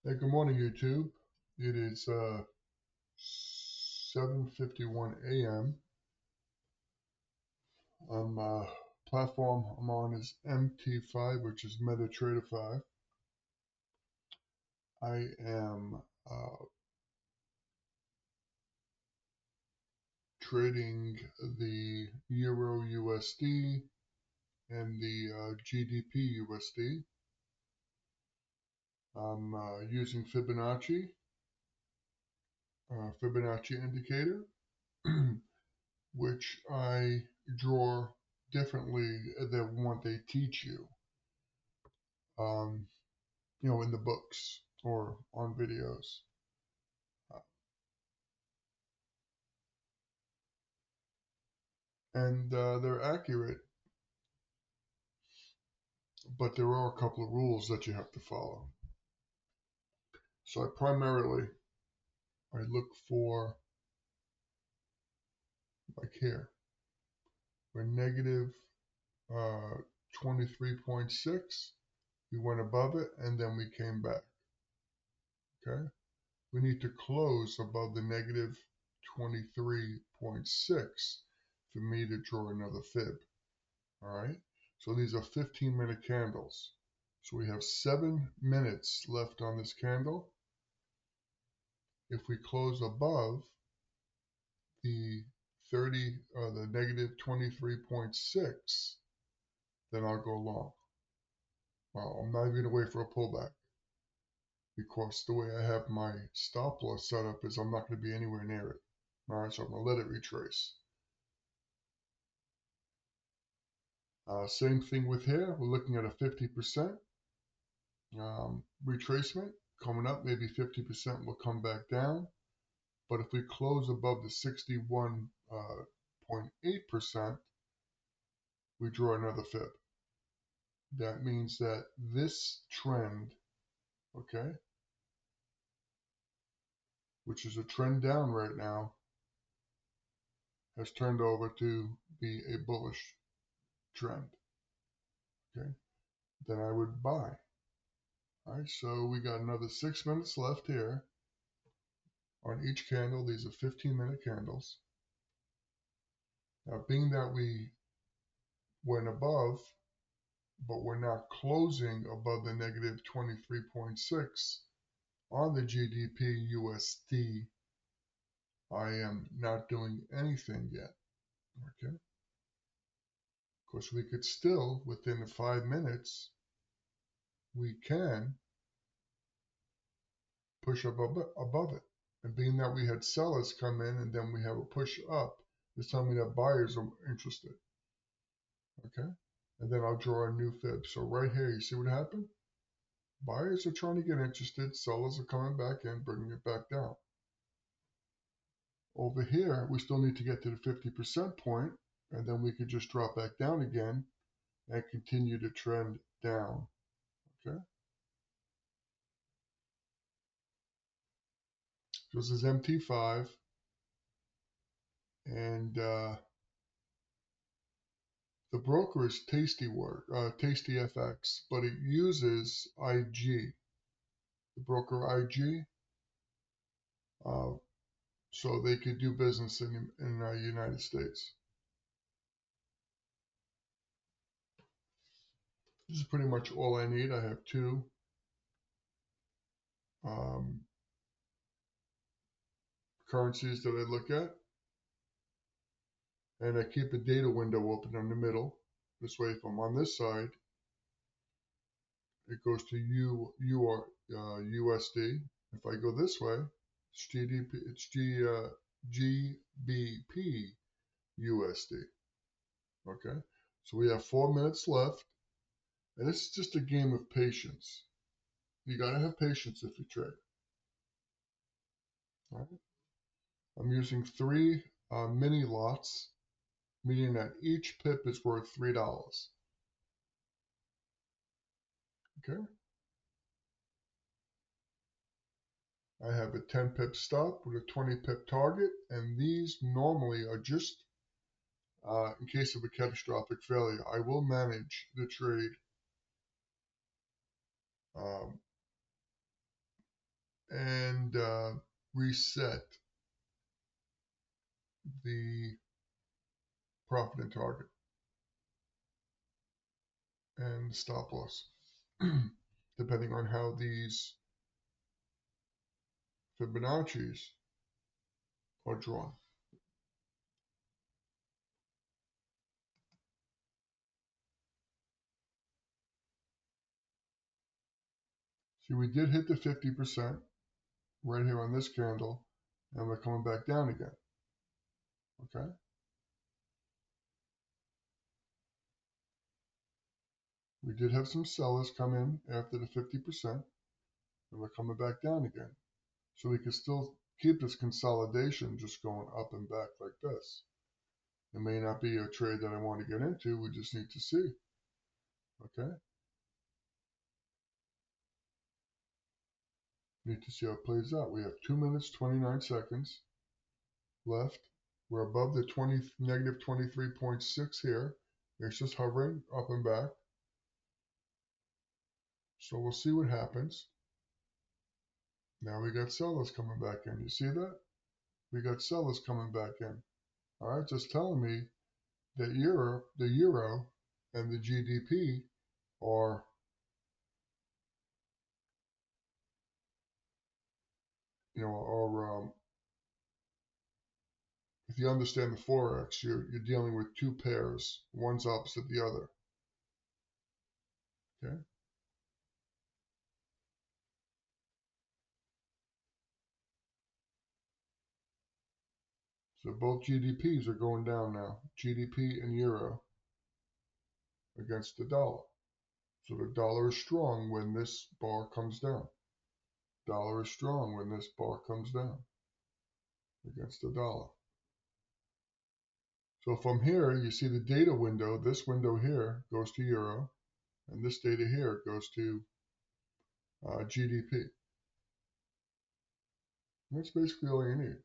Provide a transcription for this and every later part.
Hey, good morning, YouTube. It is 7:51 a.m. Platform I'm on is MT5, which is MetaTrader 5. I am trading the Euro USD and the GBP USD. I'm using Fibonacci indicator, which I draw differently than what they teach you. In the books or on videos. And they're accurate, but there are a couple of rules that you have to follow. So I look for, like here, we're negative 23.6. We went above it and then we came back. Okay, we need to close above the negative 23.6 for me to draw another fib. All right, so these are 15-minute candles. So we have 7 minutes left on this candle. If we close above the the negative 23.6, then I'll go long. Well, I'm not even gonna wait for a pullback because the way I have my stop loss set up is I'm not going to be anywhere near it. All right, so I'm gonna let it retrace. Same thing with here. We're looking at a 50% retracement coming up. Maybe 50% will come back down. But if we close above the 61.8%, we draw another fib. That means that this trend, okay, which is a trend down right now, has turned over to be a bullish trend. Okay, then I would buy. All right, so we got another 6 minutes left here on each candle. These are 15-minute candles. Now, being that we went above, but we're not closing above the negative 23.6 on the GBP USD, I am not doing anything yet. Okay. Of course, we could still, within the 5 minutes, we can push up above it. And being that we had sellers come in and then we have a push up, it's telling me that buyers are interested. Okay. And then I'll draw a new fib. So right here, you see what happened? Buyers are trying to get interested. Sellers are coming back in, bringing it back down. Over here, we still need to get to the 50% point, and then we could just drop back down again and continue to trend down. Okay. So this is MT5, and the broker is Tasty FX, but it uses IG, the broker IG, so they could do business in the United States. This is pretty much all I need. I have two currencies that I look at, and I keep a data window open in the middle. This way, if I'm on this side, it goes to USD. If I go this way, it's GBP USD. Okay, so we have 4 minutes left, and this is just a game of patience. You gotta have patience if you trade. All right. I'm using 3 mini lots, meaning that each pip is worth $3. Okay. I have a 10 pip stop with a 20 pip target, and these normally are just in case of a catastrophic failure. I will manage the trade reset the profit and target and stop loss, depending on how these Fibonacci's are drawn. See, we did hit the 50% right here on this candle, and we're coming back down again. Okay. We did have some sellers come in after the 50%, and we're coming back down again. So we can still keep this consolidation just going up and back like this. It may not be a trade that I want to get into. We just need to see. Okay. Need to see how it plays out. We have 2 minutes, 29 seconds left. We're above the negative 23.6 here. It's just hovering up and back. So we'll see what happens. Now we got sellers coming back in. You see that? We got sellers coming back in. All right, just telling me that the euro and the GDP are if you understand the Forex, you're dealing with two pairs. One's opposite the other. Okay. So both GDPs are going down now. GDP and euro against the dollar. So the dollar is strong when this bar comes down. Dollar is strong when this bar comes down against the dollar. So from here, you see the data window. This window here goes to euro, and this data here goes to GDP. That's basically all you need.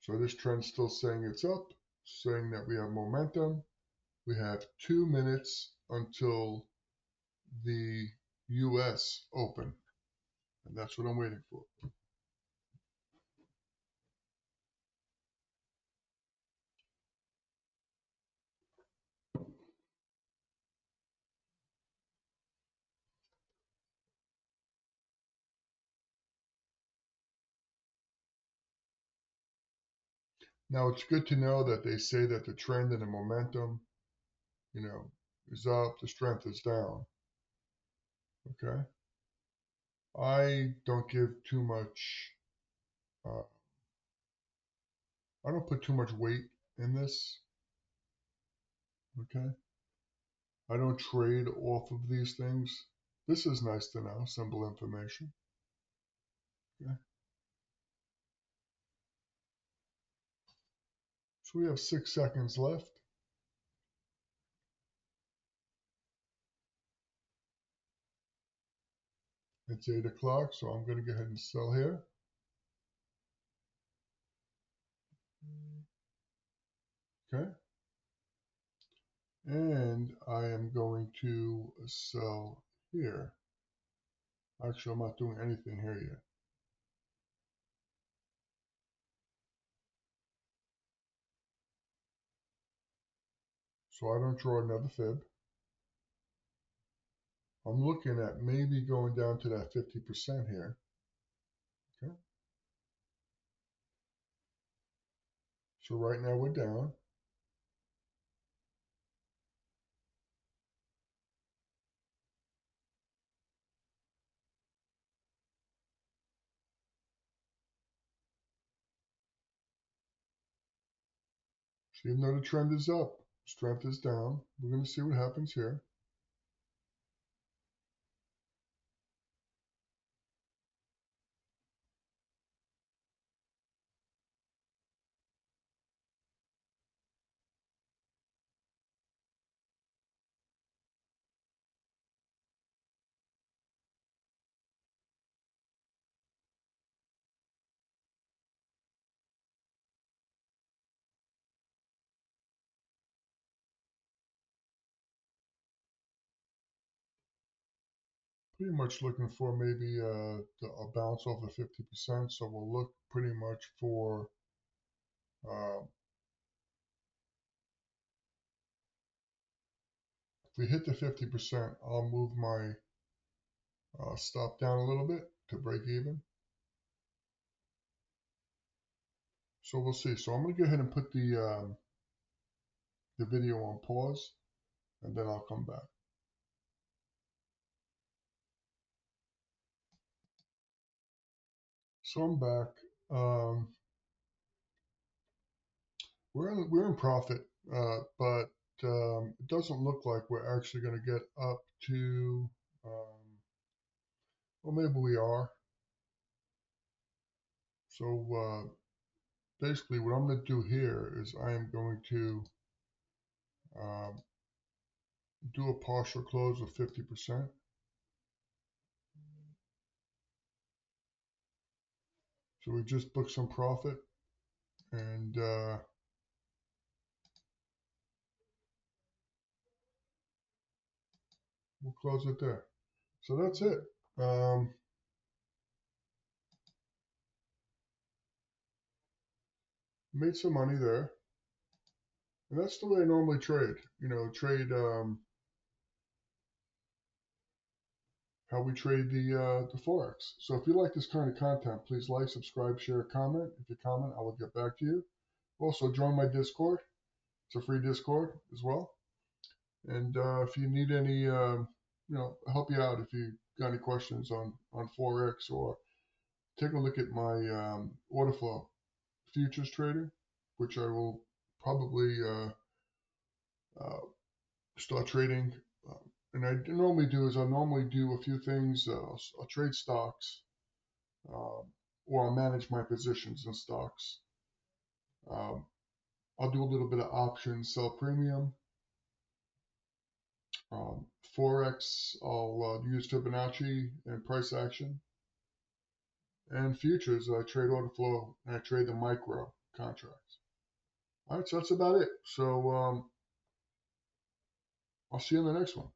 So this trend's still saying it's up, saying that we have momentum. We have 2 minutes until the US open, and that's what I'm waiting for. Now it's good to know that they say that the trend and the momentum, is up, the strength is down. Okay. I don't give too much, I don't put too much weight in this. Okay. I don't trade off of these things. This is nice to know, simple information. Okay. So we have 6 seconds left. It's 8 o'clock, so I'm going to go ahead and sell here. Okay. And I am going to sell here. Actually, I'm not doing anything here yet. So I don't draw another fib. I'm looking at maybe going down to that 50% here. Okay. So right now we're down. So even though the trend is up, strength is down. We're going to see what happens here. pretty much looking for maybe a bounce over 50%. So we'll look pretty much for uh, if we hit the 50%, I'll move my stop down a little bit to break even. So we'll see. So I'm going to go ahead and put the video on pause, and then I'll come back. So I'm back. We're in profit, but it doesn't look like we're actually going to get up to. Well, maybe we are. So basically, what I'm going to do here is I am going to um, do a partial close of 50%. So we just booked some profit, and we'll close it there. So that's it. Made some money there, and that's the way I normally trade. Trade how we trade the Forex. So if you like this kind of content, please like, subscribe, share, comment. If you comment, I will get back to you. Also, join my Discord. It's a free Discord as well. And if you need any, help you out if you got any questions on Forex, or take a look at my orderflow futures trader, which I will probably start trading. And I normally do is I normally do a few things. I'll trade stocks, or I'll manage my positions in stocks. Um, I'll do a little bit of options, sell premium. Forex, I'll use Fibonacci and price action. And futures, I trade order flow, and I trade the micro contracts. All right, so that's about it. So I'll see you in the next one.